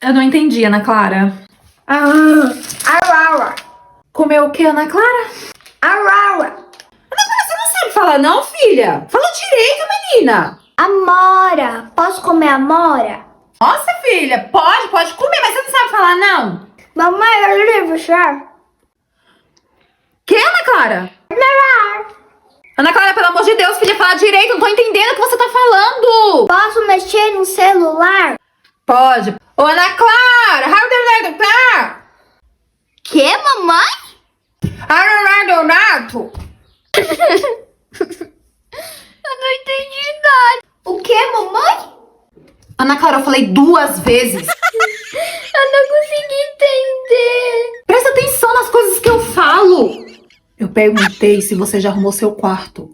Eu não entendi, Ana Clara. Arara. Comeu o que, Ana Clara? Arara. Você não sabe falar não, filha? Fala direito, menina. Amora. Posso comer amora? Nossa, filha, pode comer, mas você não sabe falar não. Mamãe, eu livro, já. Que, Ana Clara? Não. Ana Clara, pelo amor de Deus, filha, fala direito, não tô entendendo o que você tá falando. Posso mexer no celular? Pode. Ô, Ana Clara, how do you like? Que, mamãe? Araradonato. Eu não entendi nada. O que, mamãe? Ana Clara, eu falei 2 vezes. Eu não consegui entender. Presta atenção nas coisas que eu falo. Eu perguntei se você já arrumou seu quarto.